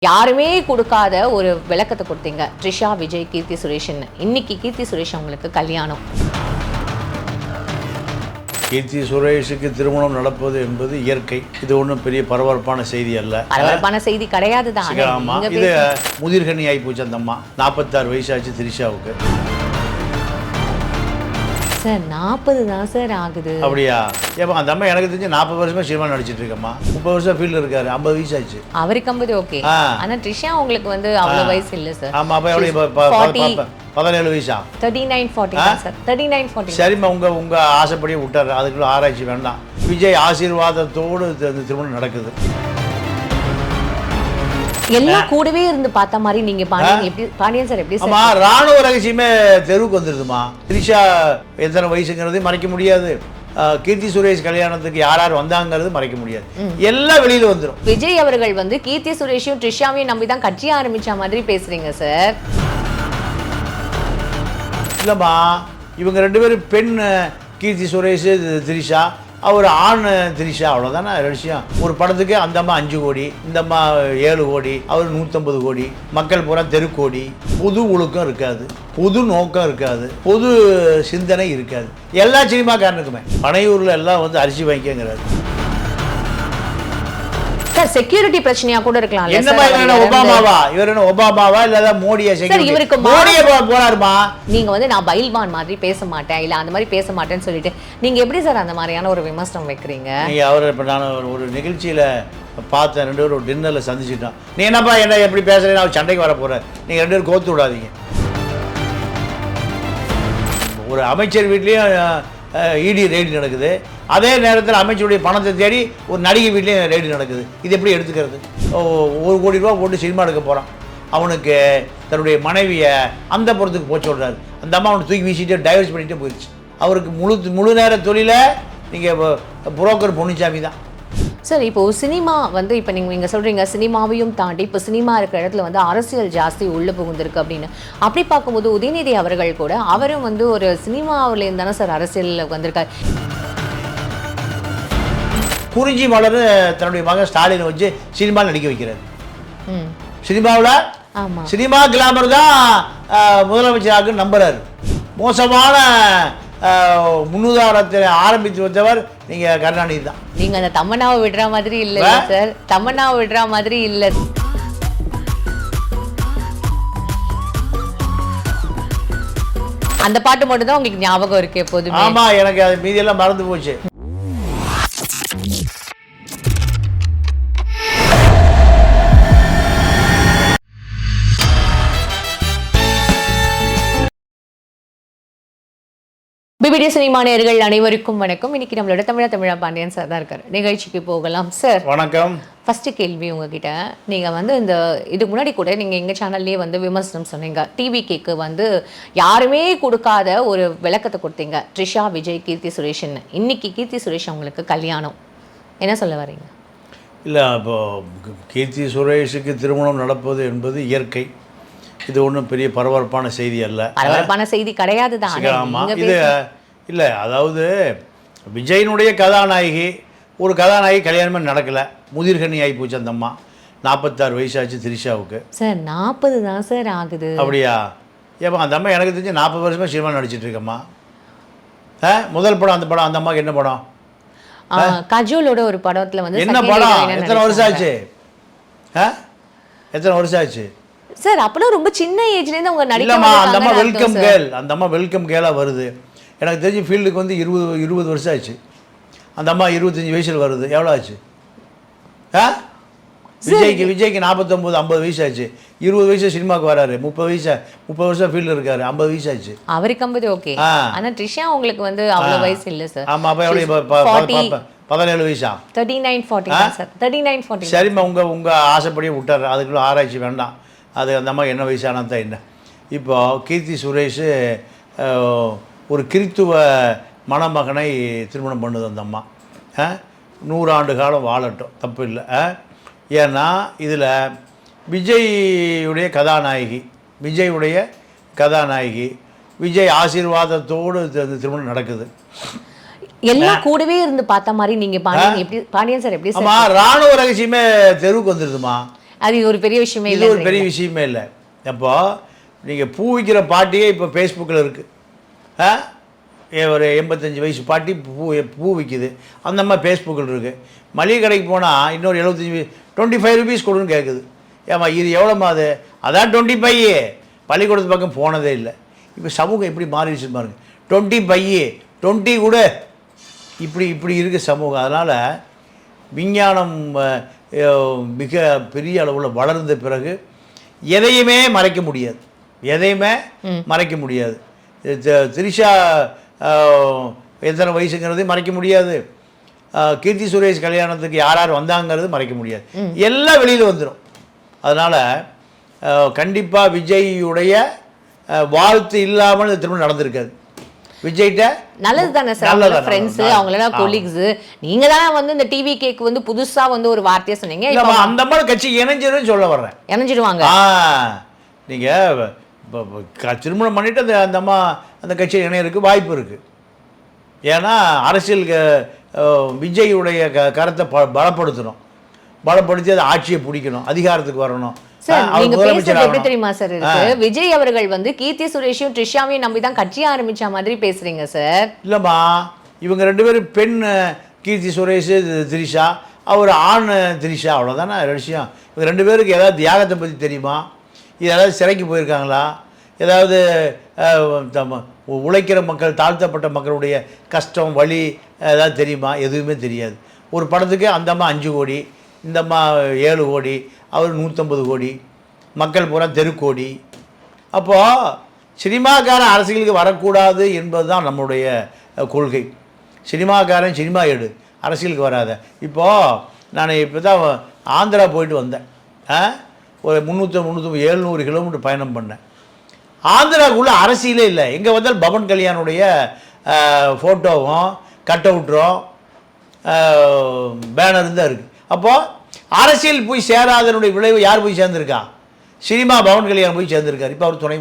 யாருமே கொடுக்காத ஒரு விளக்கத்தை கொடுத்தீங்க. த்ரிஷா, விஜய், கீர்த்தி சுரேஷ்னு. இன்னைக்கு கீர்த்தி சுரேஷ் அவங்களுக்கு கல்யாணம். கீர்த்தி சுரேஷுக்கு திருமணம் நடப்பது என்பது இயற்கை. இது ஒன்றும் பெரிய பரபரப்பான செய்தி அல்ல. பரபரப்பான செய்தி கிடையாது தான். ஆமா, இது முதிர்கனி ஆகி போச்சு. அந்த அம்மா 46 வயசாச்சு த்ரிஷாவுக்கு. சார் 40 தான் சார் ஆகுது. அப்படியா? ஏப்பா அந்த அம்மா எனக்கு தெரிஞ்சு 40 வருஷமா சினிமா நடிச்சிட்டு இருக்கம்மா. 30 வருஷம் ஃபீல்டு இருக்காரு. 50 வயசு ஆச்சு அவருக்கு. 50 ஓகே. ஆனா த்ரிஷா உங்களுக்கு வந்து அவ்வளவு வயசு இல்ல சார். ஆமா, அப்ப எவ்வளவு? 17 வயசா? 39 40 தான் சார். 39 40. சரிம்மா, உங்க ஆசைப்படியே விட்டாரு. அதுக்குள்ள ஆராய்ச்சி வேண்டாம். விஜய் ஆசீர்வாதத்தோடு திருமணம் நடக்குது. எல்லாம் கூடவே இருந்து பார்த்த மாதிரி நீங்க பாண்டியன் சார் எப்படி ஆமா, ராணுவ ரகசியமே தெருவுக்கு வந்துருதுமா. த்ரிஷா எத்தனை வயசுங்கிறது மறைக்க முடியாது. கீர்த்தி சுரேஷ் கல்யாணத்துக்கு யார் யார் வந்தாங்கிறது மறைக்க முடியாது. எல்லாம் வெளியில வந்துடும். விஜய் அவர்கள் வந்து கீர்த்தி சுரேஷையும் த்ரிஷாவையும் நம்பி தான் கட்சி ஆரம்பிச்ச மாதிரி பேசுறீங்க சார். இல்லம்மா, இவங்க 2 பேரும் பெண். கீர்த்தி சுரேஷ், த்ரிஷா. அவர் ஆண் த்ரிஷா. அவ்வளோதானே விஷயம். ஒரு படத்துக்கு அந்த அம்மா 5 கோடி, இந்த அம்மா 7 கோடி, அவர் 150 கோடி. மக்கள் பூரா தெருக்கோடி. பொது ஒழுக்கம் இருக்காது, பொது நோக்கம் இருக்காது, பொது சிந்தனை இருக்காது. எல்லா சினிமாக்காரனுக்குமே பனையூரில் எல்லாம் வந்து அரிசி வாங்கிக்கிறாரு. சார் செக்யூரிட்டி பிரச்சனையா கூட இருக்கலாம். என்னமா ஒபாமாவா? இவர் என்ன ஒபாமாவா இல்ல மோடியா? இவருக்கு மோடியே போறாருமா. நீங்க வந்து நான் பைல்வான் மாதிரி பேச மாட்டேன், இல்ல அந்த மாதிரி பேச மாட்டேன்னு சொல்லிட்டு நீங்க எப்படி சார் அந்த மாதிரியான ஒரு விமர்சனம் வைக்கிறீங்க? நீங்க அவர் இப்ப நான் ஒரு நிகழ்ச்சியில பார்த்தேன். 2 பேரும் ஒரு டின்னர்ல சந்திச்சுட்டோம். நீ என்னப்பா என்ன எப்படி பேசுறேன்னு அவர் சண்டைக்கு வர போற. நீங்க 2 பேரும் கோத்து விடாதீங்க. ஒரு அமைச்சர் வீட்லயும் இடி ரெய்டு நடக்குது. அதே நேரத்தில் அமைச்சருடைய பணத்தை தேடி ஒரு நடிகை வீட்லேயும் ரெய்டு நடக்குது. இது எப்படி எடுத்துக்கிறது? 1 கோடி ரூபா போட்டு சினிமா எடுக்க போகிறான். அவனுக்கு தன்னுடைய மனைவியை அந்த புறத்துக்கு போச்சு விடுறாரு. அந்த அம்மா அவனை தூக்கி வீசிட்டு டைவர்ஸ் பண்ணிகிட்டே போயிடுச்சு. அவருக்கு முழு நேர தொழில நீங்கள் புரோக்கர் பொன்னிச்சாமி தான் சார். இப்போ சினிமா வந்து இப்போ நீங்கள் சொல்கிறீங்க சினிமாவையும் தாண்டி இப்போ சினிமா இருக்கிற இடத்துல வந்து அரசியல் ஜாஸ்தி உள்ளே புகுந்திருக்கு அப்படின்னு. அப்படி பார்க்கும்போது உதயநிதி அவர்கள் கூட அவரும் வந்து ஒரு சினிமாவிலேருந்து தானே சார் அரசியலில் வந்திருக்காரு. குறிஞ்சி மலர் தன்னுடைய மகன் ஸ்டாலினை வச்சு சினிமாவில் நடிக்க வைக்கிறார். சினிமாவில் சினிமா கிளாமர் தான் முதலமைச்சராக நம்புறாரு. மோசமான முன்னுதாரணத்தை ஆரம்பித்து வந்தவர் நீங்க கருணாநிதி தான். நீங்க அந்த தமன்னாவை விடுற மாதிரி இல்ல சார். தமன்னாவை விடுற மாதிரி இல்ல. அந்த பாட்டு மட்டும் தான் உங்களுக்கு ஞாபகம் இருக்கு எப்போதுமே? ஆமா, எனக்கு அது மீதியெல்லாம் மறந்து போச்சு. பிபிடி சினிமா நேயர்கள் அனைவருக்கும் வணக்கம். இன்னைக்கு நம்மளோட தமிழா பாண்டியன் சார் தான் இருக்காரு. நிகழ்ச்சிக்கு போகலாம் சார். வணக்கம். ஃபர்ஸ்ட் கேள்வி உங்ககிட்ட. நீங்க வந்து இந்த இதுக்கு முன்னாடி கூட நீங்க எங்க சேனல்லேயே வந்து விமர்சனம் சொன்னீங்க. டிவிகேக்கு வந்து யாருமே கொடுக்காத ஒரு விளக்கத்தை கொடுத்தீங்க. த்ரிஷா, விஜய், கீர்த்தி சுரேஷ்னு. இன்னைக்கு கீர்த்தி சுரேஷ் அவங்களுக்கு கல்யாணம். என்ன சொல்ல வரீங்க? இல்லை, இப்போ கீர்த்தி சுரேஷுக்கு திருமணம் நடப்பது என்பது இயற்கை. இது ஒன்றும் பெரிய பரபரப்பான செய்தி அல்ல. பரபரப்பான செய்தி கிடையாது தான். ஆமாம், இது இல்லை. அதாவது விஜயனுடைய கதாநாயகி, ஒரு கதாநாயகி கல்யாணமே நடக்கலை. முதிர்கனி ஆகி போச்சு. அந்த அம்மா 46 வயசாச்சு த்ரிஷாவுக்கு. சார் 40 தான் சார் ஆகுது. அப்படியா? ஏப்பா அந்த அம்மா எனக்கு தெரிஞ்சு 40 வருஷமா சினிமா நடிச்சிட்டு இருக்கம்மா. முதல் படம் அந்த படம். அந்த அம்மாவுக்கு என்ன படம்? கஜோலோட ஒரு படத்துல வந்து என்ன படம்? எத்தனை வருஷம் ஆச்சு? எத்தனை வருஷம் ஆச்சு சார்? அப்பலாம் ரொம்ப சின்ன ஏஜ்ல இருந்து அவங்க நடிக்கமா. அந்த அம்மா வெல்கம் கேர்ள். அந்த அம்மா வெல்கம் கேர்ளாக வருது. எனக்கு தெரிஞ்சு ஃபீல்டுக்கு வந்து 20 வருஷம் ஆச்சு. அந்த அம்மா 25 வயசில் வருது. எவ்வளோ ஆச்சு? விஜய்க்கு 49 50 வயசு ஆச்சு. 20 வயசு சினிமாவுக்கு வராரு. 30 வருஷம் ஃபீல்டு இருக்காரு. 50 வயசு ஆச்சு. அவருக்கு 50 ஓகே. ஆனா த்ரிஷா உங்களுக்கு வந்து அவ்வளவு வயசு இல்ல சார். ஆமா, அப்ப எவ்வளவு? 17 வயசா? 39 40 சார். 39 40. சரிம்மா, உங்க ஆசைப்படியே விட்டாரு. அதுக்குள்ள ஆராய்ச்சி வேண்டாம். அது அந்த அம்மா என்ன வயசானா தான் என்ன. இப்போ கீர்த்தி சுரேஷ் ஒரு கிறித்துவ மணமகனை திருமணம் பண்ணுது அந்த அம்மா. 100 ஆண்டு காலம் வாழட்டும், தப்பு இல்லை. ஏன்னா இதில் விஜயுடைய கதாநாயகி விஜய் ஆசீர்வாதத்தோடு திருமணம் நடக்குது. எல்லாம் கூடவே இருந்து பார்த்த மாதிரி நீங்க பாண்டியன் சார் எப்படி? ராணுவ ரகசியமே தெருவுக்கு வந்துருதுமா. அது ஒரு பெரிய விஷயமே இது ஒரு பெரிய விஷயமே இல்லை. அப்போ நீங்கள் பூ விற்கிற பாட்டியே இப்போ ஃபேஸ்புக்கில் இருக்குது. ஒரு 85 வயசு பாட்டி பூ விற்கிது, அந்த மாதிரி ஃபேஸ்புக்கில் இருக்குது. மளிகை கடைக்கு போனால் இன்னொரு 25 ருபீஸ் கொடுன்னு கேட்குது. ஏம்மா இது எவ்வளோம்மா அது? அதான் 25. பள்ளிக்கூடத்து பக்கம் போனதே இல்லை. இப்போ சமூகம் எப்படி மாறிடுச்சு பாருங்க. 20 கூட இப்படி இருக்குது சமூகம். அதனால் விஞ்ஞானம் மிக பெரிய அளவில் வளர்ந்த பிறகு எதையுமே மறைக்க முடியாது. திரிஷா எத்தனை வயசுங்கிறது மறைக்க முடியாது. கீர்த்தி சுரேஷ் கல்யாணத்துக்கு யார் வந்தாங்கிறது மறைக்க முடியாது. எல்லாம் வெளியில் வந்துடும். அதனால் கண்டிப்பாக விஜய்யுடைய வாழ்த்து இல்லாமல் திரும்ப நடந்திருக்காது. விஜய்கிட்ட நல்லது தானே சார், அவங்களோட ஃப்ரெண்ட்ஸ், அவங்களோட கொலீக்ஸ். நீங்க தானே வந்து இந்த டிவி கேக்கு வந்து புதுசா வந்து ஒரு வார்த்தையை சொன்னீங்க. இப்போ அந்த மாதிரி கட்சி இணைஞ்சிருன்னு சொல்ல வர்றேன். இணைஞ்சிடுவாங்க. நீங்கள் திருமணம் பண்ணிட்டு அந்த அம்மா அந்த கட்சியில் இணையருக்கு வாய்ப்பு இருக்குது. ஏன்னா அரசியல் விஜய்யுடைய கருத்தை பலப்படுத்தி அதை ஆட்சியை பிடிக்கணும், அதிகாரத்துக்கு வரணும். நீங்க பேசுறது எப்படி தெரியுமா சார் இருக்கு? விஜய் அவர்கள் வந்து கீர்த்தி சுரேஷையும் ட்ரிஷாவையும் நம்பி தான் கட்சி ஆரம்பிச்ச மாதிரி பேசுறீங்க சார். இல்லம்மா, இவங்க 2 பேரும் பெண் கீர்த்தி சுரேஷ், திரிஷா, அவர் ஆண் திரிஷா, அவ்வளோதானே விஷயம். இவங்க 2 பேருக்கு ஏதாவது தியாகத்தை பற்றி தெரியுமா? ஏதாவது சிறைக்கு போயிருக்காங்களா? ஏதாவது உழைக்கிற மக்கள், தாழ்த்தப்பட்ட மக்களுடைய கஷ்டம் வலி ஏதாவது தெரியுமா? எதுவுமே தெரியாது. ஒரு படத்துக்கு அந்த அம்மா 5 கோடி, இந்த அம்மா 7 கோடி, அவர் 150 கோடி, மக்கள் பூரா தெருக்கோடி. அப்போது சினிமாக்காரன் அரசியலுக்கு வரக்கூடாது என்பது தான் நம்முடைய கொள்கை. சினிமாக்காரன் சினிமா எடு, அரசியலுக்கு வராத. இப்போது நான் இப்போ தான் ஆந்திரா போயிட்டு வந்தேன். ஒரு 700 கிலோமீட்டர் பயணம் பண்ணேன். ஆந்திராவுக்குள்ளே அரசியலே இல்லை. எங்கே வந்தால் பவன் கல்யாணுடைய ஃபோட்டோவும் கட் அவுட்டும் பேனர் தான் இருக்குது. அப்போது அரசியல் போய் சேராதனுடைய விளைவு யார் போய் சேர்ந்துருக்கா? சினிமா பவன் கல்யாணம் போய் சேர்ந்துருக்கார். இப்போ அவர் துணை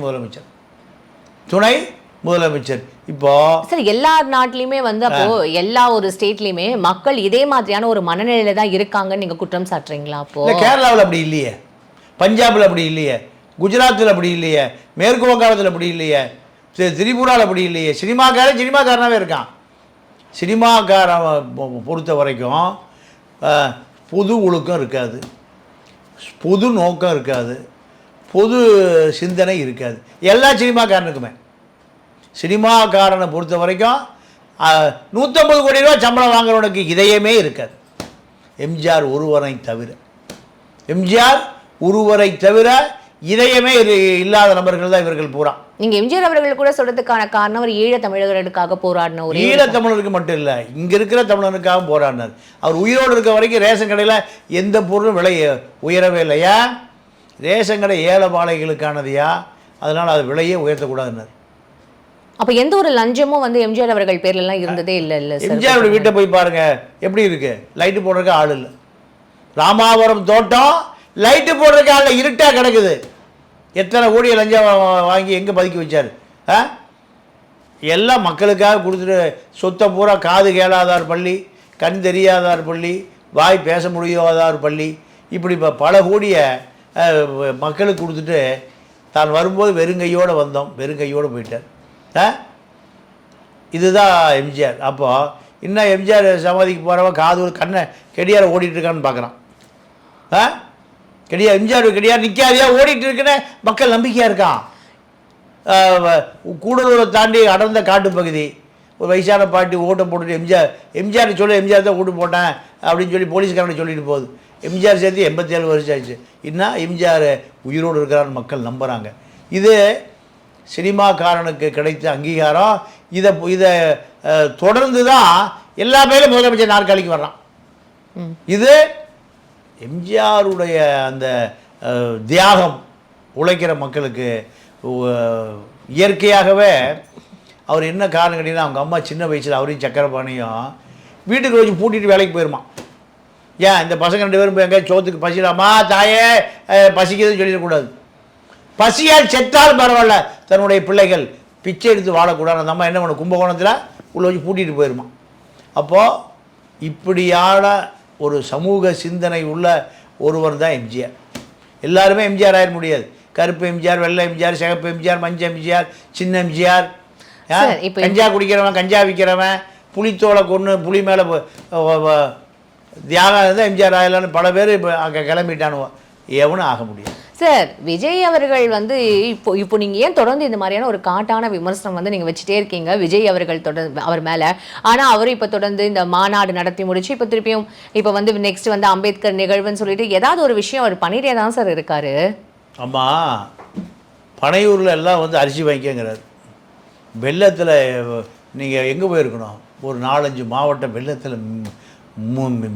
முதலமைச்சர். இப்போ சார் எல்லா நாட்டிலையுமே வந்து அப்போ எல்லா ஒரு ஸ்டேட்லையுமே மக்கள் இதே மாதிரியான ஒரு மனநிலையில தான் இருக்காங்கன்னு நீங்க குற்றம் சாட்டுறீங்களா? அப்போ கேரளாவில் அப்படி இல்லையே, பஞ்சாபில் அப்படி இல்லையே, குஜராத்தில் அப்படி இல்லையே, மேற்கு வங்காளத்தில் அப்படி இல்லையே, திரிபுராவில் அப்படி இல்லையே. சினிமாக்காரனாகவே இருக்கான். சினிமாக்காரன் பொறுத்த வரைக்கும் பொது ஒழுக்கம் இருக்காது, பொது நோக்கம் இருக்காது, பொது சிந்தனை இருக்காது. எல்லா சினிமாக்காரனுக்குமே சினிமாக்காரனை பொறுத்த வரைக்கும் 150 கோடி ரூபா சம்பளம் வாங்குறவனுக்கு இதயமே இருக்காது. எம்ஜிஆர் ஒருவரை தவிர இதயமே இல்லாத நபர்கள் தான் இவர்கள் பூரா. நீங்க எம்ஜிஆர் அவர்கள் கூட சொல்றதுக்கான காரணம் அவர் ஈழ தமிழர்களுக்காக போராடின, ஒரு ஈழ தமிழருக்கு மட்டும் இல்லை, இங்க இருக்கிற தமிழனுக்காக போராடினார். அவர் உயிரோடு இருக்க வரைக்கும் ரேஷன் கடையில் எந்த பொருளும் விலை உயரவே இல்லையா? ரேஷன் கடை ஏழைபாளைகளுக்கானதையா, அதனால் அது விலையே உயர்த்தக்கூடாதுன்னார். அப்போ எந்த ஒரு லஞ்சமும் வந்து எம்ஜிஆர் அவர்கள் பேர்லாம் இருந்ததே இல்லை. எம்ஜிஆர் வீட்டை போய் பாருங்க எப்படி இருக்கு. லைட்டு போடுறதுக்கு ஆள் இல்லை. ராமாவரம் தோட்டம் லைட்டு போடுறதுக்கு ஆள் இல்லை, இருட்டாக கிடக்குது. எத்தனை கோடியை லஞ்சம் வாங்கி எங்கே பதுக்கி வச்சார்? எல்லாம் மக்களுக்காக கொடுத்துட்டு சொத்தை பூரா காது கேளாதார் பள்ளி, கண் தெரியாதார் பள்ளி, வாய் பேச முடியாதார் பள்ளி, இப்படி இப்போ பல கோடியை மக்களுக்கு கொடுத்துட்டு தான் வரும்போது வெறுங்கையோடு வந்தோம், வெறுங்கையோடு போயிட்டார். இதுதான் எம்ஜிஆர். அப்போது இன்னும் எம்ஜிஆர் சமாதிக்கு போகிறவன் காது கண்ணை கெடியார ஓடிட்டுருக்கான்னு பார்க்குறான். எம்ஜிஆர் கெடியார் நிற்காதையா ஓடிட்டு இருக்குன்னு மக்கள் நம்பிக்கையாக இருக்கான். கூடலூரை தாண்டி அடர்ந்த காட்டு பகுதி, ஒரு வயசான பாட்டி ஓட்டை போட்டுட்டு எம்ஜிஆர் எம்ஜிஆர் தான் ஓட்டு போட்டேன் அப்படின்னு சொல்லி போலீஸ்காரனை சொல்லிட்டு போகுது. எம்ஜிஆர் சேர்த்து 87 வருஷம் ஆயிடுச்சு. இன்னும் எம்ஜிஆர் உயிரோடு இருக்கிறான்னு மக்கள் நம்புகிறாங்க. இது சினிமாக்காரனுக்கு கிடைத்த அங்கீகாரம். இதை தொடர்ந்து தான் எல்லா பேரும் முதலமைச்சர் நாற்காலிக்கு வர்றான். இது எம்ஜிஆருடைய அந்த தியாகம் உழைக்கிற மக்களுக்கு இயற்கையாகவே. அவர் என்ன காரணம் கேட்டீங்கன்னா, அவங்க அம்மா சின்ன வயசில் அவரையும் சக்கரபாணியும் வீட்டுக்கு வச்சு பூட்டிட்டு வேலைக்கு போயிருமா. ஏன் இந்த பசங்க 2 பேரும் எங்கேயாவது சோத்துக்கு பசிடாமா தாயே பசிக்குதுன்னு சொல்லிடக்கூடாது. பசியால் செத்தால் பரவாயில்ல, தன்னுடைய பிள்ளைகள் பிச்சை எடுத்து வாழக்கூடாது. அந்த அம்மா என்ன பண்ண, கும்பகோணத்தில் உள்ள வச்சு பூட்டிட்டு போயிருமா. அப்போது இப்படியான ஒரு சமூக சிந்தனை உள்ள ஒருவர் தான் எம்ஜிஆர். எல்லாருமே எம்ஜிஆர் ஆயிட முடியாது. கருப்பு எம்ஜிஆர், வெள்ளை எம்ஜிஆர், சிகப்பு எம்ஜிஆர், மஞ்சள் எம்ஜிஆர், சின்ன எம்ஜிஆர், கஞ்சா குடிக்கிறவன், கஞ்சா விற்கிறவன், புலித்தோலை கொன்று புலி மேலே தியாகம் இருந்தால் எம்ஜிஆர் ஆகலான்னு பல பேர் இப்போ அங்கே கிளம்பிட்டானுவோம். எவனும் ஆக முடியும். சார், விஜய் அவர்கள் வந்து இப்போ நீங்கள் ஏன் தொடர்ந்து இந்த மாதிரியான ஒரு காட்டான விமர்சனம் வந்து நீங்கள் வச்சுட்டே இருக்கீங்க விஜய் அவர்கள் தொடர்ந்து அவர் மேலே? ஆனால் அவர் இப்போ தொடர்ந்து இந்த மாநாடு நடத்தி முடிச்சு இப்போ திருப்பியும் இப்போ வந்து நெக்ஸ்ட் வந்து அம்பேத்கர் நிகழ்வுன்னு சொல்லிட்டு ஏதாவது ஒரு விஷயம் அவர் பண்ணிட்டே தான் சார் இருக்காரு. ஆமாம், பனையூரில் எல்லாம் வந்து அரிசி வாங்கிக்கங்கிறாரு. வெள்ளத்தில் நீங்கள் எங்கே போயிருக்கணும்? ஒரு 4-5 மாவட்டம் வெள்ளத்தில்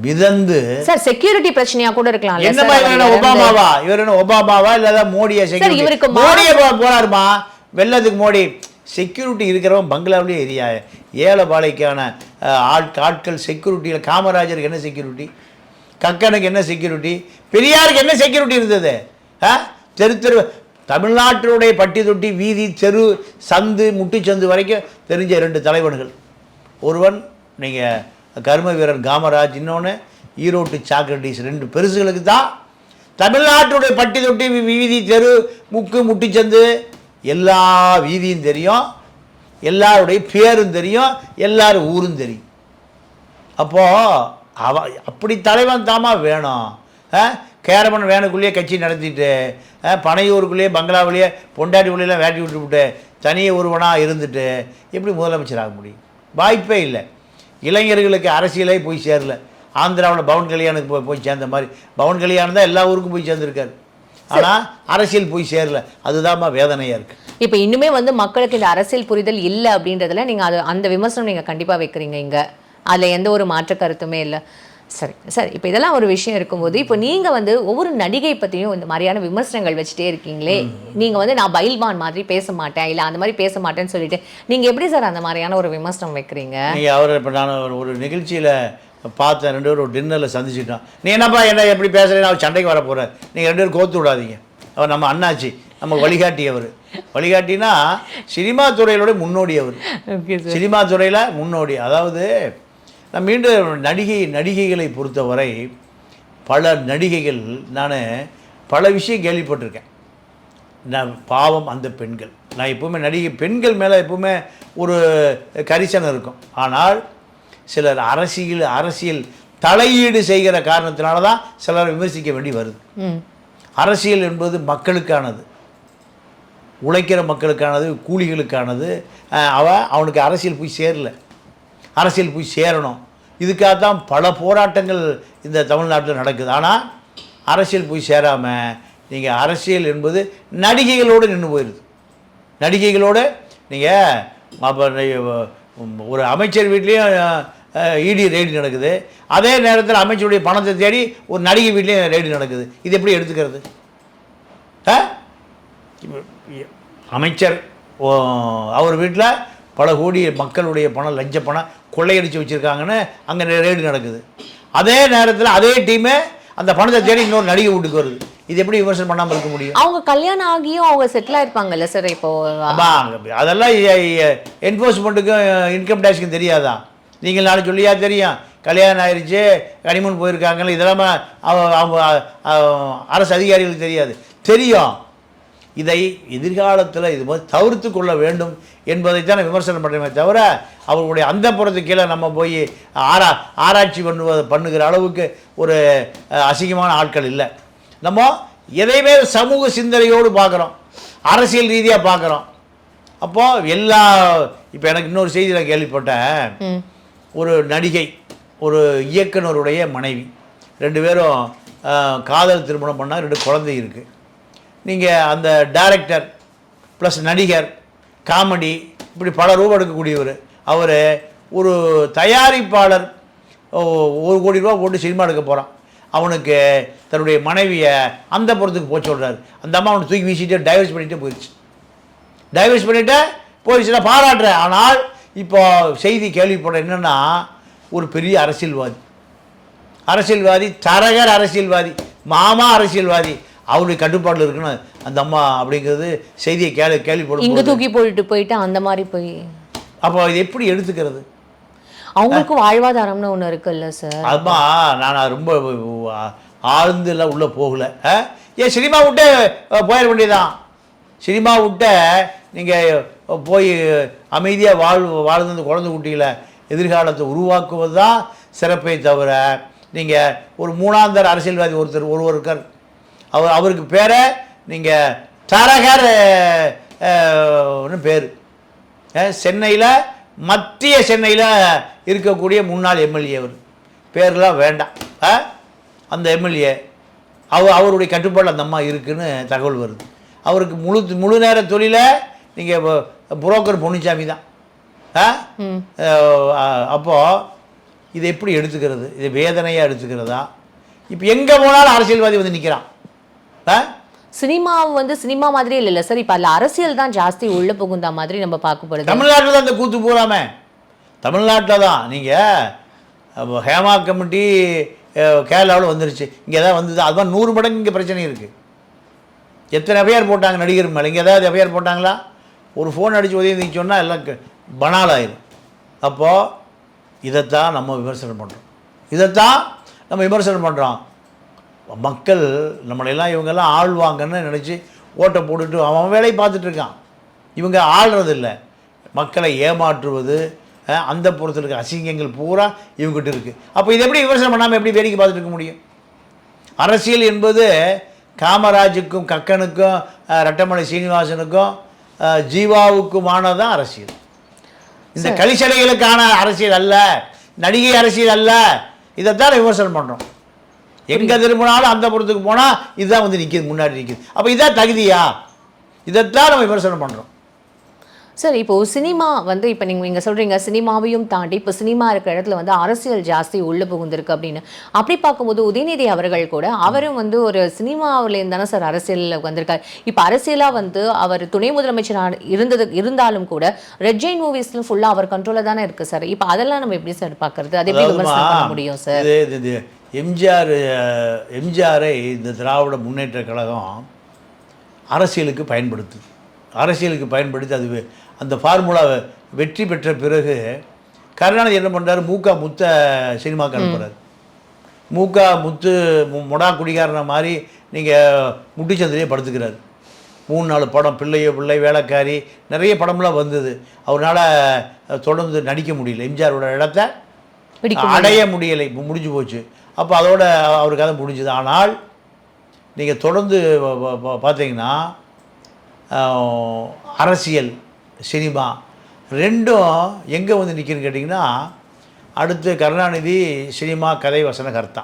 மிதந்து. சார், செக்யூரிட்டி பிரச்சனையா கூட இருக்கலாம். என்ன மாதிரி ஒபாமாவா? இவர் என்ன ஒபாமாவா இல்ல மோடியா? செக்யூரிட்டி மோடியே போறாருமா வெள்ளத்துக்கு. மோடி செக்யூரிட்டி இருக்கிறவன் பங்களாவிலே ஏரியா ஏழைபாளைக்கான ஆட்கள் செக்யூரிட்டியில். காமராஜருக்கு என்ன செக்யூரிட்டி? கக்கனுக்கு என்ன செக்யூரிட்டி? பெரியாருக்கு என்ன செக்யூரிட்டி இருந்தது? தெரு தெரு தமிழ்நாட்டினுடைய பட்டி தொட்டி வீதி தெரு சந்து முட்டுச்சந்து வரைக்கும் தெரிஞ்ச 2 தலைவர்கள். ஒருவன் நீங்கள் கர்ம வீரன் காமராஜ், இன்னொன்று ஈரோட்டு சாக்ரட்டிஸ். 2 பெருசுகளுக்கு தான் தமிழ்நாட்டுடைய பட்டி தொட்டி வீதி தெரு முட்டுச்சந்து எல்லா வீதியும் தெரியும், எல்லாருடைய பேரும் தெரியும், எல்லாரும் ஊரும் தெரியும். அப்போது அப்படி தலைவன் தாமா வேணும். கேரமன் வேனுக்குள்ளேயே கட்சி நடத்திட்டு பனையூருக்குள்ளேயே பங்களாவிலேயே பொண்டாட்டிக்குள்ளேயே வேட்டி விட்டுவிட்டு தனியே ஒருவனாக இருந்துட்டு எப்படி முதலமைச்சர் ஆக முடியும்? வாய்ப்பே இல்லை. இளைஞர்களுக்கு அரசியலே போய் சேரல. ஆந்திராவில் பவன் கல்யாணுக்கு போய் சேர்ந்த மாதிரி பவன் கல்யாணம் தான் எல்லா ஊருக்கும் போய் சேர்ந்துருக்காரு. ஆனால் அரசியல் போய் சேரல. அதுதான்மா வேதனையாக இருக்குது. இப்போ இன்னுமே வந்து மக்களுக்கு இந்த அரசியல் புரிதல் இல்லை அப்படின்றதுல நீங்கள் அந்த விமர்சனம் நீங்கள் கண்டிப்பாக வைக்கிறீங்க இங்கே. அதில் எந்த ஒரு மாற்று கருத்துமே இல்லை. சரி சார், இப்போ இதெல்லாம் ஒரு விஷயம் இருக்கும்போது இப்போ நீங்கள் வந்து ஒவ்வொரு நடிகை பற்றியும் இந்த மாதிரியான விமர்சனங்கள் வச்சுட்டே இருக்கீங்களே, நீங்கள் வந்து நான் பைல்வான் மாதிரி பேச மாட்டேன் இல்லை அந்த மாதிரி பேச மாட்டேன்னு சொல்லிட்டு நீங்கள் எப்படி சார் அந்த மாதிரியான ஒரு விமர்சனம் வைக்கிறீங்க? நீங்கள் அவர் இப்போ நான் ஒரு நிகழ்ச்சியில் பார்த்தேன், 2 பேரும் ஒரு டின்னரில் சந்திச்சுட்டோம். நீ என்னப்பா என்ன எப்படி பேசுகிறேன்னு அவர் சண்டைக்கு வர போகிறார். நீங்கள் 2 பேரும் கோத்து விடாதீங்க. அவர் நம்ம அண்ணாச்சி, நம்ம வழிகாட்டி. அவர் வழிகாட்டினா சினிமா துறையிலோட முன்னோடி. அவர் சினிமா துறையில் முன்னோடி. அதாவது நான் மீண்டும் நடிகைகளை பொறுத்தவரை பல நடிகைகள் நான் பல விஷயம் கேள்விப்பட்டிருக்கேன். நான் பாவம் அந்த பெண்கள். நான் எப்போவுமே பெண்கள் மேலே எப்போவுமே ஒரு கரிசனம் இருக்கும். ஆனால் சிலர் அரசியல் தலையீடு செய்கிற காரணத்தினால தான் சிலர் விமர்சிக்க வேண்டி வருது. அரசியல் என்பது மக்களுக்கானது, உழைக்கிற மக்களுக்கானது, கூலிகளுக்கானது. அவனுக்கு அரசியல் போய் சேரல. அரசியல் போய் சேரணும். இதுக்காக தான் பல போராட்டங்கள் இந்த தமிழ்நாட்டில் நடக்குது. ஆனால் அரசியல் போய் சேராமல் நீங்கள் அரசியல் என்பது நடிகைகளோடு நின்று போயிடுது. நடிகைகளோடு நீங்கள் ஒரு அமைச்சர் வீட்லேயும் இடி ரெய்டு நடக்குது. அதே நேரத்தில் அமைச்சருடைய பணத்தை தேடி ஒரு நடிகை வீட்லேயும் ரெய்டு நடக்குது. இது எப்படி எடுத்துக்கிறது? அமைச்சர் அவர் வீட்டில் பல கோடி மக்களுடைய பணம், லஞ்ச பணம் கொள்ளையடிச்சு வச்சுருக்காங்கன்னு அங்கே ரெய்டு நடக்குது. அதே நேரத்தில் அதே டீமே அந்த பணத்தை தேடி இன்னொரு நடிகை வீட்டுக்கு வருது. இது எப்படி விமர்சனம் பண்ணாமல் இருக்க முடியும்? அவங்க கல்யாணம் ஆகியும் அவங்க செட்டில் ஆயிருப்பாங்கல்ல சார். இப்போ அதெல்லாம் என்ஃபோர்ஸ்மெண்ட்டுக்கும் இன்கம் டேக்ஸுக்கும் தெரியாதா? நீங்கள் நாளைக்கு சொல்லியா தெரியும் கல்யாணம் ஆயிடுச்சு, கனிமூன் போயிருக்காங்கல்ல, இதெல்லாம் அவங்க அரசு அதிகாரிகளுக்கு தெரியாது. தெரியும். இதை எதிர்காலத்தில் இது மாதிரி தவிர்த்து கொள்ள வேண்டும் என்பதைத்தான் விமர்சனம் பண்ணுறமே தவிர அவர்களுடைய அந்த புறத்துக்கு கீழே நம்ம போய் ஆராய்ச்சி பண்ணுகிற அளவுக்கு ஒரு அசிங்கமான ஆட்கள் இல்லை. நம்ம எதையுமே சமூக சிந்தனையோடு பார்க்குறோம், அரசியல் ரீதியாக பார்க்குறோம். அப்போது இப்போ எனக்கு இன்னொரு செய்தி நான் கேள்விப்பட்டேன். ஒரு நடிகை, ஒரு இயக்குனருடைய மனைவி, 2 பேரும் காதல் திருமணம் பண்ணால் 2 குழந்தை இருக்குது. நீங்கள் அந்த டைரக்டர் ப்ளஸ் நடிகர், காமெடி, இப்படி பல ரூபா எடுக்கக்கூடியவர். அவர் ஒரு தயாரிப்பாளர் 1 கோடி ரூபா போட்டு சினிமா எடுக்க போகிறான். அவனுக்கு தன்னுடைய மனைவியை அந்த புறத்துக்கு போய் சொல்கிறார். அந்த அம்மா அவனை தூக்கி வீசிட்டு டைவர்ஸ் பண்ணிகிட்டே போயிடுச்சு. டைவர்ஸ் பண்ணிவிட்டு போயிடுச்சுன்னா பாராட்டுறேன். ஆனால் இப்போ செய்தி கேள்விப்பட என்னென்னா, ஒரு பெரிய அரசியல்வாதி தரகர் அரசியல்வாதி, மாமா அரசியல்வாதி, அவருடைய கட்டுப்பாட்டில் இருக்குன்னு அந்த அம்மா அப்படிங்கிறது செய்தியை கேள்விப்படும். இங்கே தூக்கி போயிட்டு அந்த மாதிரி போய் அப்போ இது எப்படி எடுத்துக்கிறது? அவங்களுக்கும் வாழ்வாதாரம்னு ஒன்று இருக்குல்ல சார். அதுமா நான் ரொம்ப ஆழ்ந்துலாம் உள்ளே போகலை. ஏன் சினிமா விட்டு போயிட வேண்டியதான். சினிமா விட்ட நீங்கள் போய் அமைதியாக வாழ்ந்து குழந்தை குட்டிகளை எதிர்காலத்தை உருவாக்குவது தான் சிறப்பை தவிர, நீங்கள் ஒரு மூணாந்தர அரசியல்வாதி ஒருவர் இருக்கார், அவருக்கு பேரை நீங்கள் தரகர் பேர், சென்னையில் மத்திய சென்னையில் இருக்கக்கூடிய முன்னாள் எம்எல்ஏ, அவர் பேர்லாம் வேண்டாம். அந்த எம்எல்ஏ அவருடைய கட்டுப்பாடு அந்த அம்மா இருக்குன்னு தகவல் வருது. அவருக்கு முழு நேர தொழிலை நீங்கள் புரோக்கர் பொன்னிச்சாமி தான். அப்போது இதை எப்படி எடுத்துக்கிறது? இது வேதனையாக எடுத்துக்கிறதா? இப்போ எங்கே போனாலும் அரசியல்வாதி வந்து நிற்கிறான். சினிமா வந்து சினிமா மாதிரியே இல்லை சார், இப்போ அதில் அரசியல் தான் ஜாஸ்தி உள்ள புகுந்தா மாதிரி நம்ம பார்க்கப்படுது. தமிழ்நாட்டில் தான் இந்த கூத்து போகாம, தமிழ்நாட்டில் தான். நீங்கள் ஹேமா கமிட்டி கேரளாவில் வந்துருச்சு, இங்கே எதாவது வந்தது, அது மாதிரி 100 மடங்கு இங்கே பிரச்சனை இருக்குது. எத்தனை எஃப்ஐஆர் போட்டாங்க நடிகர் மேலே? இங்கே ஏதாவது எஃப்ஐஆர் போட்டாங்களா? ஒரு ஃபோன் அடித்து உதவி சொன்னால் எல்லாம் பனால் ஆயிடும். அப்போது இதைத்தான் நம்ம விமர்சனம் பண்ணுறோம். மக்கள் நம்மளெல்லாம் இவங்கெல்லாம் ஆள்வாங்கன்னு நினச்சி ஓட்டை போட்டுட்டு அவன் வேலையை பார்த்துட்ருக்கான். இவங்க ஆள்றதில்லை, மக்களை ஏமாற்றுவது, அந்த புறத்தில் இருக்க அசிங்கங்கள் பூரா இவங்ககிட்ட இருக்குது. அப்போ இதை எப்படி விமர்சனம் பண்ணாமல் எப்படி வேடிக்கை பார்த்துட்டு இருக்க முடியும்? அரசியல் என்பது காமராஜுக்கும் கக்கனுக்கும் ரெட்டமலை சீனிவாசனுக்கும் ஜீவாவுக்குமானதான் அரசியல். இந்த கலிசடைகளுக்கான அரசியல் அல்ல, நடிகை அரசியல் அல்ல. இதைத்தான் விமர்சனம் பண்ணுறோம். எங்கே திரும்பினாலும் அந்த புறத்துக்கு போனால் இதுதான் வந்து நிற்கிது, முன்னாடி நிற்கிது. அப்போ இதான் தகுதியா? இதைத்தான் நம்ம விமர்சனம் பண்ணுறோம். சார், இப்போது சினிமா வந்து இப்போ நீங்கள் சொல்கிறீங்க சினிமாவையும் தாண்டி இப்போ சினிமா இருக்கிற இடத்துல வந்து அரசியல் ஜாஸ்தி உள்ளே புகுந்திருக்கு அப்படின்னு. அப்படி பார்க்கும்போது உதயநிதி அவர்கள் கூட அவரும் வந்து ஒரு சினிமாவிலேருந்து தானே சார் அரசியலில் வந்திருக்கார். இப்போ அரசியலாக வந்து அவர் துணை முதலமைச்சராக இருந்தாலும் கூட ரெட் ஜெயின் மூவிஸ்ல ஃபுல்லாக அவர் கண்ட்ரோலில் தானே இருக்குது சார். இப்போ அதெல்லாம் நம்ம எப்படி சார் பார்க்கறது? அது எப்படி விமர்சனம் பண்ண முடியும் சார்? எம்ஜிஆரை இந்த திராவிட முன்னேற்ற கழகம் அரசியலுக்கு பயன்படுத்தி அது அந்த ஃபார்முலாவை வெற்றி பெற்ற பிறகு கருணாநிதி என்ன பண்ணுறாரு? முத்த சினிமாவுக்கு அனுப்புகிறார். முத்து மொடா குடிகாரன மாதிரி நீங்கள் முட்டிச்சந்திரியே படுத்துக்கிறார். 3-4 படம், பிள்ளை, வேலைக்காரி, நிறைய படம்லாம் வந்தது. அவரால் தொடர்ந்து நடிக்க முடியல, எம்ஜிஆரோட இடத்த அடைய முடியலை, முடிஞ்சு போச்சு. அப்போ அதோட அவர் கதை முடிஞ்சுது. ஆனால் நீங்கள் தொடர்ந்து பார்த்தீங்கன்னா அரசியல் சினிமா ரெண்டும் எங்கே வந்து நிற்குன்னு கேட்டிங்கன்னா, அடுத்து கருணாநிதி சினிமா கதை வசனகர்த்தா.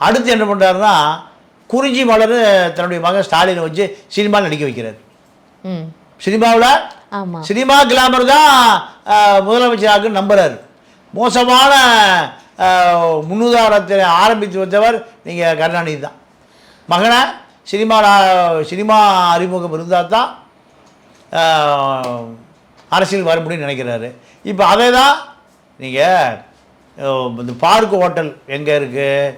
அடுத்து என்ன பண்ணுறாருன்னா, குறிஞ்சி மலர் தன்னுடைய மகன் ஸ்டாலினை வச்சு சினிமாவில் நடிக்க வைக்கிறார். சினிமாவில் சினிமா கிளாமர் தான் முதலமைச்சராக நம்புகிறார். மோசமான முன்னுதாரணத்தை ஆரம்பித்து வந்தவர் நீங்கள் கருணாநிதி தான். மகனை சினிமா அறிமுகம் இருந்தால் தான் அரசியல் வர முடியும்னு நினைக்கிறாரு. இப்போ அதே தான் நீங்கள் இந்த பார்க் ஹோட்டல் எங்கே இருக்குது?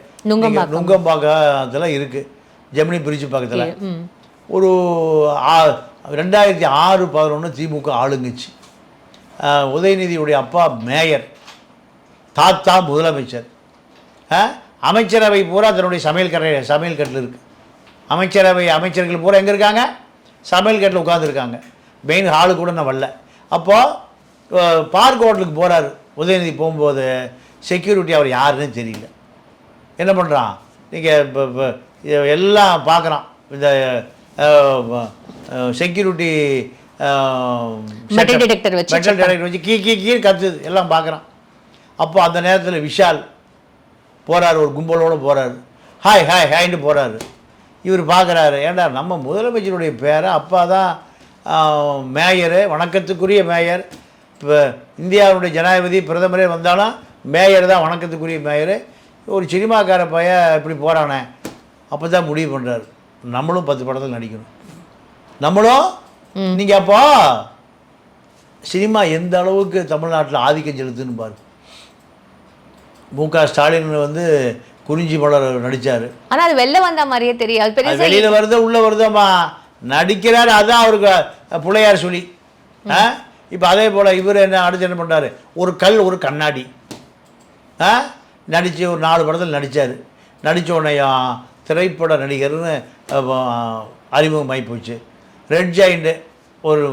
நுங்கம்பாக்கத்தில் இருக்குது, ஜெமினி பிரிட்ஜ் பக்கத்தில். ஒரு 2006-11 திமுக ஆளுங்கட்சி. உதயநிதியுடைய அப்பா மேயர், தாத்தா முதலமைச்சர். அமைச்சரவை பூரா தன்னுடைய சமையல் கட்டில் இருக்குது. அமைச்சர்கள் பூரா எங்கே இருக்காங்க? சமையல் கட்டில் உட்காந்துருக்காங்க. மெயின் ஹாலு கூட நான் வரல. அப்போது பார்க் ஹோட்டலுக்கு போகிறார் உதயநிதி. போகும்போது செக்யூரிட்டி அவர் யாருன்னு தெரியல. என்ன பண்ணுறான்? நீங்கள் இப்போ எல்லாம் பார்க்குறான். இந்த செக்யூரிட்டி மெட்டல் டிடெக்டர் வச்சு கீ கத்துது, எல்லாம் பார்க்குறான். அப்போ அந்த நேரத்தில் விஷால் போகிறார், ஒரு கும்பலோடு போகிறாரு. ஹாய்ன்னு போகிறாரு. இவர் பார்க்குறாரு, ஏண்டா நம்ம முதலமைச்சருடைய பேரை, அப்பா தான் மேயரு, வணக்கத்துக்குரிய மேயர். இப்போ இந்தியாவுடைய ஜனாதிபதி பிரதமரே வந்தாலும் மேயர் தான் வணக்கத்துக்குரிய மேயர். ஒரு சினிமாக்கார பையன் இப்படி போகிறானே, அப்போ தான் முடிவு பண்ணுறாரு, நம்மளும் 10 படத்தில் நடிக்கணும். நீங்கள் அப்போ சினிமா எந்த அளவுக்கு தமிழ்நாட்டில் ஆதிக்கம் செலுத்துன்னு பாருங்க. முக ஸ்டாலின் வந்து குறிஞ்சி மலர் நடித்தார். ஆனால் அது வெளில வந்த மாதிரியே தெரியாது. வெளியில் வருதோ உள்ளே வருதோம்மா நடிக்கிறார். அதுதான் அவருக்கு பிள்ளையார் சொல்லி. இப்போ அதே போல் இவர் அடுத்து என்ன பண்ணுறாரு? ஒரு கண்ணாடி நடித்து ஒரு 4 படத்தில் நடித்தார். நடித்த உடனே திரைப்பட நடிகர்னு அறிமுகமாகி போச்சு. ரெட் ஜெயண்ட் ஒரு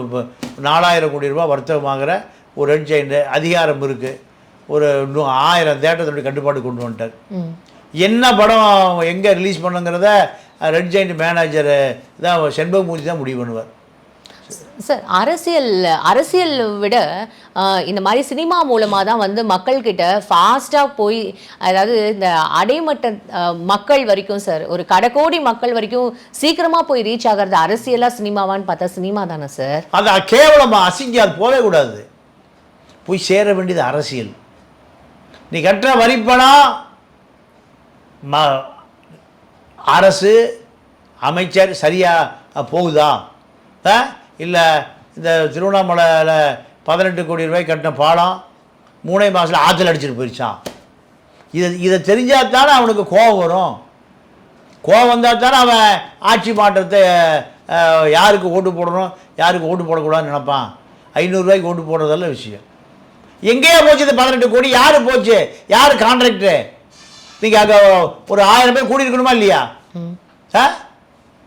4000 கோடி ரூபா வர்த்தகமாகிற ஒரு ரெட் ஜெயண்ட் அதிகாரம் இருக்குது. ஒரு 1000 தேட்டருடைய கட்டுப்பாடு கொண்டு வந்துட்டார். என்ன படம் எங்கே ரிலீஸ் பண்ணுங்கிறத ரெட் ஜெயண்ட் மேனேஜர் தான் செண்பகமூர்த்தி தான் முடிவு பண்ணுவார். சார், அரசியல் விட இந்த மாதிரி சினிமா மூலமாக தான் வந்து மக்கள்கிட்ட ஃபாஸ்ட்டாக போய், அதாவது இந்த அடைமட்ட மக்கள் வரைக்கும் சார், ஒரு கடைக்கோடி மக்கள் வரைக்கும் சீக்கிரமாக போய் ரீச் ஆகிறது அரசியலாக சினிமாவான்னு பார்த்தா சினிமா தானே சார்? அது கேவலமாக அசிங்க அது போகவே கூடாது. போய் சேர வேண்டியது அரசியல். நீ கட்டுற வரிப்பணம் அரசு அமைச்சர் சரியாக போகுதா? இல்லை இந்த திருவண்ணாமலையில் 18 கோடி ரூபாய் கட்டின பாலம் 3 மாதத்தில் ஆற்றுல அடிச்சுட்டு போயிடுச்சான். இதை தெரிஞ்சால் தானே அவனுக்கு கோபம் வரும். கோபம் வந்தால் தானே அவன் ஆட்சி மாற்றத்தை யாருக்கு ஓட்டு போடணும் யாருக்கு ஓட்டு போடக்கூடாதுன்னு நினைப்பான். 500 ரூபாய்க்கு ஓட்டு போடுறதல்ல விஷயம். எங்கேயா போச்சு இந்த 18 கோடி? யார் போச்சு? யார் கான்ட்ராக்டரு? நீங்கள் அங்கே ஒரு 1000 பேர் கூடியிருக்கணுமா இல்லையா?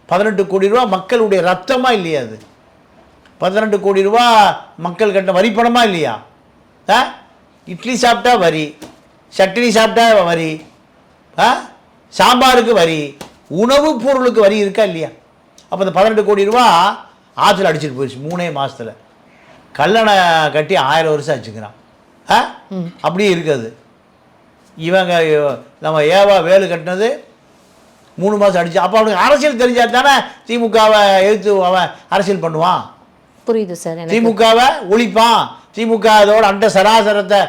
18 கோடி ரூபா மக்களுடைய ரத்தமா இல்லையா? அது 18 கோடி ரூபா மக்கள் கட்ட வரி பணமா இல்லையா? இட்லி சாப்பிட்டா வரி, சட்னி சாப்பிட்டா வரி, சாம்பாருக்கு வரி, உணவுப் பொருளுக்கு வரி இருக்கா இல்லையா? அப்போ இந்த 18 கோடி ரூபா ஆற்றுல அடிச்சுட்டு போயிடுச்சு 3 மாதத்தில். கல்லணை கட்டி 1000 வருஷம் ஆச்சுக்கிறான். அப்படியே இருக்காது. இவங்க நம்ம வேலு கட்டினது 3 மாதம் அடிச்சு. அப்போ அவனுக்கு அரசியல் தெரிஞ்சா தானே திமுகவை எழுத்து அவன் அரசியல் பண்ணுவான். புரியுது சார். திமுகவை ஒழிப்பான். திமுக அதோட அண்ட சராசரத்தை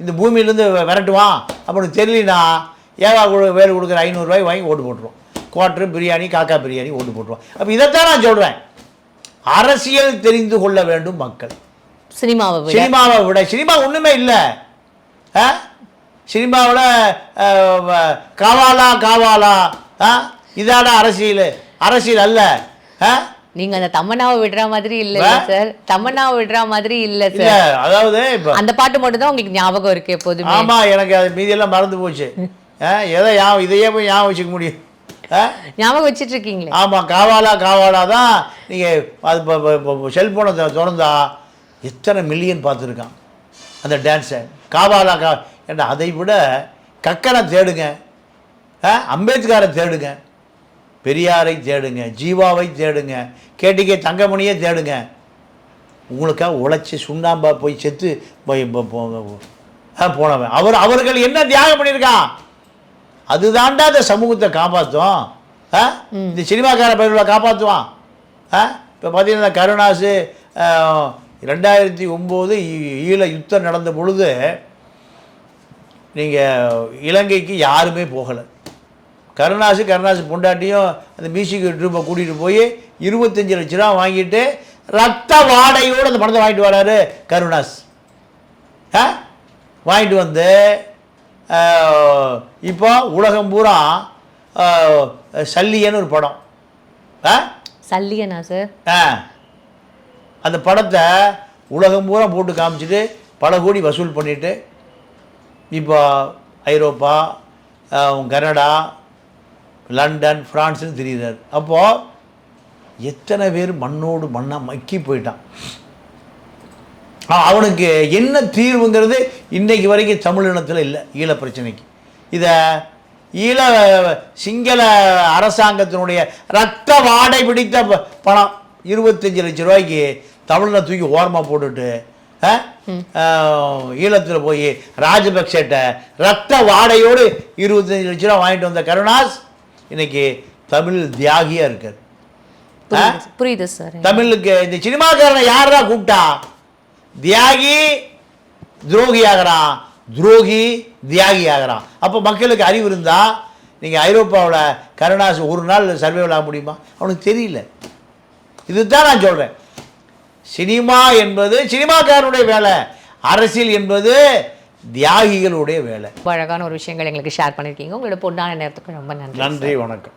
இந்த பூமியிலேருந்து விரட்டுவான். அப்படின்னு தெரியலனா வேலு கொடுக்குற 500 ரூபாய் வாங்கி ஓட்டு போட்டுருவோம். குவார்ட்ரு பிரியாணி, காக்கா பிரியாணி ஓட்டு போட்டுருவோம். அப்போ இதைத்தான் நான் சொல்கிறேன். அரசியல் தெரிந்து கொள்ள வேண்டும் மக்கள். சினிமாவை விட சினிமா ஒன்றுமே இல்லை. சினிமாவில் காவாலா இதான அரசியல் அல்ல. நீங்க அந்த தமன்னாவை விடுற மாதிரி இல்ல சார். தமன்னாவை விடுற மாதிரி இல்ல சார். அதாவது அந்த பாட்டு மட்டும் தான் உங்களுக்கு ஞாபகம் இருக்கு எப்போதுமே. ஆமா, எனக்கு அது மீதியெல்லாம் மறந்து போச்சு. இதையே போய் ஞாபகம் வச்சுக்க முடியும். ஞாபகம் வச்சுட்டு இருக்கீங்களே. ஆமா, காவாலா தான். நீங்க அது செல்போனை திறந்தா எத்தனை மில்லியன் பார்த்துருக்கான் அந்த டான்ஸை. காவாலா ஏன்னா அதை விட கக்கனை தேடுங்க, அம்பேத்கரை தேடுங்க, பெரியாரை தேடுங்க, ஜீவாவை தேடுங்க, கேடிகே தங்கமணியே தேடுங்க. உங்களுக்காக உழைச்சி சுண்ணாம்பா போய் செத்து போனவன் அவர்கள் என்ன தியாகம் பண்ணியிருக்கான். அதுதான்டா இந்த சமூகத்தை காப்பாற்றும். இந்த சினிமாக்கார பயிர்களை காப்பாற்றுவான். இப்போ பார்த்தீங்கன்னா கருணாசு 2009 ஈழ யுத்தம் நடந்த பொழுது நீங்கள் இலங்கைக்கு யாருமே போகலை. கருணாசு பொண்டாட்டியும் அந்த மியூசிக் ட்ரூப்பை கூட்டிகிட்டு போய் 25 லட்ச ரூபா வாங்கிட்டு ரத்த வாடையோடு அந்த பணத்தை வாங்கிட்டு வராரு கருணாஸ். வாங்கிட்டு வந்து இப்போ உலகம் பூரா சல்லியன்னு ஒரு படம். சல்லியனா சார்? அந்த படத்தை உலகம் பூரா போட்டு காமிச்சிட்டு பல கோடி வசூல் பண்ணிவிட்டு இப்போ ஐரோப்பா, கனடா, லண்டன், ஃப்ரான்ஸ்னு தெரியுறாரு. அப்போது எத்தனை பேர் மண்ணோடு மண்ணாக மக்கி போயிட்டான். அவனுக்கு என்ன தீர்வுங்கிறது இன்றைக்கு வரைக்கும் தமிழினத்தில் இல்லை. ஈழ பிரச்சனைக்கு இதை சிங்கள அரசாங்கத்தினுடைய ரத்த வாடை பிடித்த பணம் 25 லட்ச ரூபாய்க்கு தமிழில் தூக்கி ஓரமாக போட்டுட்டு ஈழத்தில் போய் ராஜபக்சேட்ட ரத்த வாடையோடு 25 லட்ச ரூபா வாங்கிட்டு வந்த கருணாஸ் இன்னைக்கு தமிழ் தியாகியாக இருக்கார். புரியுது சார். தமிழுக்கு இந்த சினிமாக்காரனை யாரா கூப்பிட்டா? தியாகி துரோகி ஆகிறான், துரோகி தியாகி ஆகிறான். அப்போ மக்களுக்கு அறிவு இருந்தால் நீங்கள் ஐரோப்பாவில் கருணாஸ் ஒரு நாள் சர்வைவல் ஆக முடியுமா? அவனுக்கு தெரியல. இதுதான் நான் சொல்கிறேன். சினிமா என்பது சினிமாக்காரனுடைய வேலை, அரசியல் என்பது தியாகிகளுடைய வேலை. அழகான ஒரு விஷயங்கள் எங்களுக்கு ஷேர் பண்ணியிருக்கீங்க. உங்களோட பொன்னான நேரத்துக்கு ரொம்ப நன்றி. நன்றி, வணக்கம்.